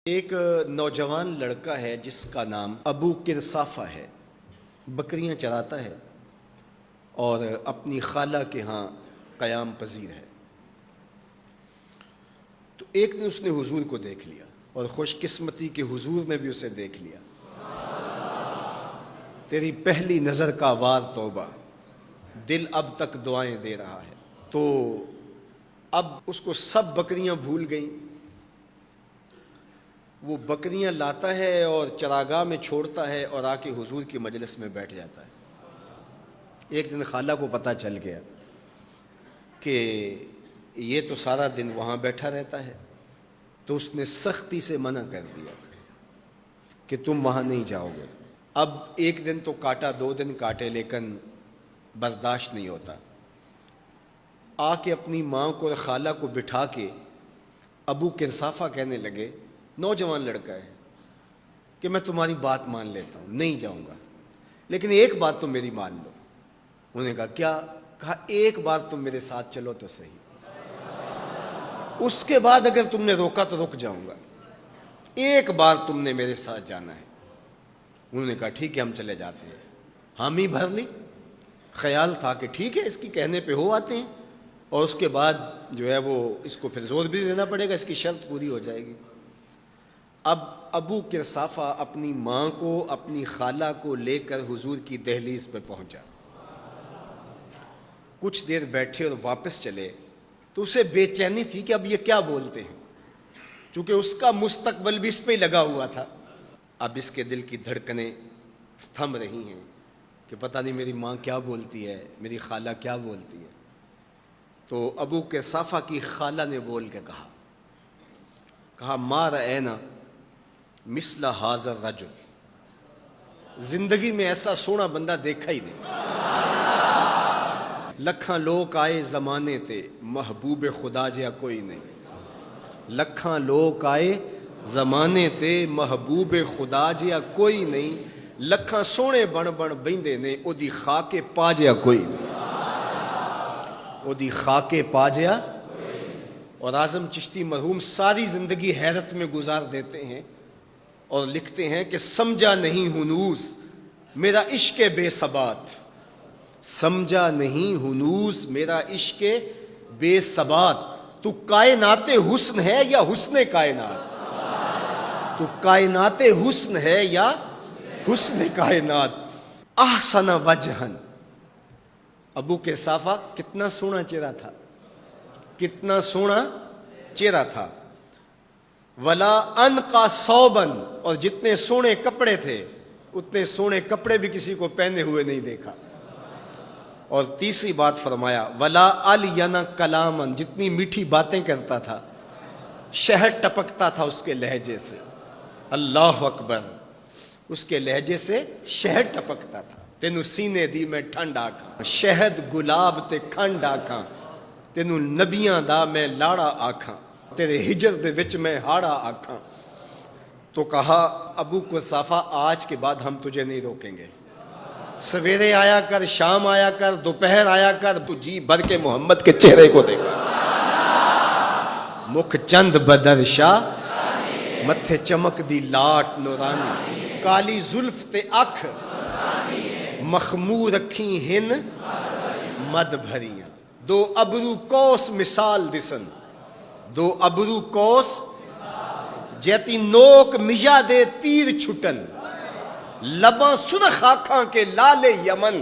ایک نوجوان لڑکا ہے جس کا نام ابو کرصافہ ہے، بکریاں چراتا ہے اور اپنی خالہ کے ہاں قیام پذیر ہے۔ تو ایک دن اس نے حضور کو دیکھ لیا اور خوش قسمتی کہ حضور نے بھی اسے دیکھ لیا۔ تیری پہلی نظر کا وار توبہ، دل اب تک دعائیں دے رہا ہے۔ تو اب اس کو سب بکریاں بھول گئیں، وہ بکریاں لاتا ہے اور چراگاہ میں چھوڑتا ہے اور آ کے حضور کی مجلس میں بیٹھ جاتا ہے۔ ایک دن خالہ کو پتہ چل گیا کہ یہ تو سارا دن وہاں بیٹھا رہتا ہے، تو اس نے سختی سے منع کر دیا کہ تم وہاں نہیں جاؤ گے۔ اب ایک دن تو کاٹا، 2 دن کاٹے، لیکن برداشت نہیں ہوتا۔ آ کے اپنی ماں کو اور خالہ کو بٹھا کے ابو کرصافہ کہنے لگے، نوجوان لڑکا ہے، کہ میں تمہاری بات مان لیتا ہوں، نہیں جاؤں گا، لیکن ایک بات تو میری مان لو۔ انہوں نے کہا کیا؟ کہا ایک بار تم میرے ساتھ چلو تو صحیح، اس کے بعد اگر تم نے روکا تو رک جاؤں گا، ایک بار تم نے میرے ساتھ جانا ہے۔ انہوں نے کہا ٹھیک ہے، ہم چلے جاتے ہیں۔ حامی بھر لی، خیال تھا کہ ٹھیک ہے اس کی کہنے پہ ہو آتے ہیں، اور اس کے بعد جو ہے وہ اس کو پھر زور بھی دینا پڑے گا، اس کی شرط پوری ہو جائے گی۔ اب ابو کرصافہ اپنی ماں کو، اپنی خالہ کو لے کر حضور کی دہلیز پہ پہنچا۔ کچھ دیر بیٹھے اور واپس چلے تو اسے بے چینی تھی کہ اب یہ کیا بولتے ہیں، چونکہ اس کا مستقبل بھی اس پہ لگا ہوا تھا۔ اب اس کے دل کی دھڑکنیں تھم رہی ہیں کہ پتہ نہیں میری ماں کیا بولتی ہے، میری خالہ کیا بولتی ہے۔ تو ابو کرصافہ کی خالہ نے بول کے کہا ما رأینا مثل ھذا الرجل، زندگی میں ایسا سونا بندہ دیکھا ہی نہیں۔ لکھاں لوگ آئے زمانے تے، محبوب خدا جیا کوئی نہیں۔ لکھاں لوگ آئے زمانے تے، محبوب خدا جیا کوئی نہیں۔ لکھاں سونے بن بن بہندے نے، او دی خاک پا جیا کوئی نہیں، او دی خاک پا جیا۔ اور اعظم چشتی مرحوم ساری زندگی حیرت میں گزار دیتے ہیں اور لکھتے ہیں کہ سمجھا نہیں ہنوز میرا عشق بے ثبات، سمجھا نہیں ہنوز میرا عشق بے ثبات۔ تو کائنات حسن ہے یا حسن کائنات؟ تو کائنات حسن ہے یا حسن کائنات؟ احسن وجہن، ابو کرصافہ کتنا سونا چہرہ تھا، کتنا سونا چہرہ تھا۔ ولا انقا ثوبن، اور جتنے سونے کپڑے تھے اتنے سونے کپڑے بھی کسی کو پہنے ہوئے نہیں دیکھا۔ اور تیسری بات فرمایا ولا الینا کلامن، جتنی میٹھی باتیں کرتا تھا، شہد ٹپکتا تھا اس کے لہجے سے۔ اللہ اکبر، اس کے لہجے سے شہد ٹپکتا تھا۔ تینو سینے دی میں ٹھنڈ آکھاں، شہد گلاب تے کھنڈ آکھاں، تینو نبیاں دا میں لاڑا آکھاں، تیرے ہجر دے وچ میں ہاڑا آکھاں۔ تو کہا ابو کرصافہ آج کے بعد ہم تجھے نہیں روکیں گے، سویرے آیا کر، شام آیا کر، دوپہر آیا کر، تو جی بھر کے محمد کے چہرے کو دیکھا۔ مکھ چند بدر شاہ، متھے چمک دی لاٹ نورانی، کالی زلف تے اکھ مخمور رکھی ہن مد بھریاں، دو ابرو کوس مثال دسن، دو ابرو کوس جیتی نوک مجا دے تیر چھٹن، لباں سرخ آنکھاں کے لال یمن،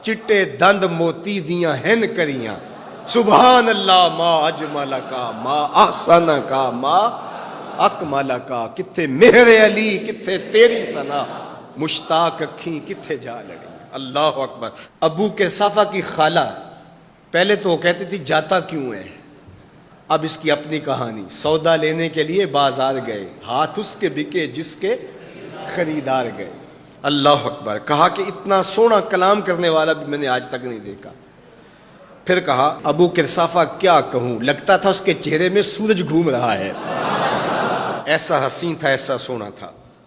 چٹے دند موتی دیاں ہن کریاں۔ سبحان اللہ ما اجمل کا، ما احسن کا، ما اکمل کا۔ کتھے مہر علی، کتھے تیری ثنا، مشتاق اکھیں کتھے جا لڑی۔ اللہ اکبر۔ ابو کرصافہ کی خالہ پہلے تو وہ کہتی تھی جاتا کیوں ہے، اب اس کی اپنی کہانی۔ سودا لینے کے لیے بازار گئے، ہاتھ اس کے بکے جس کے خریدار گئے۔ اللہ اکبر۔ کہا کہ اتنا سونا کلام کرنے والا بھی میں نے آج تک نہیں دیکھا۔ پھر کہا ابو کرصافہ کیا کہوں، لگتا تھا اس کے چہرے میں سورج گھوم رہا ہے، ایسا حسین تھا، ایسا سونا تھا۔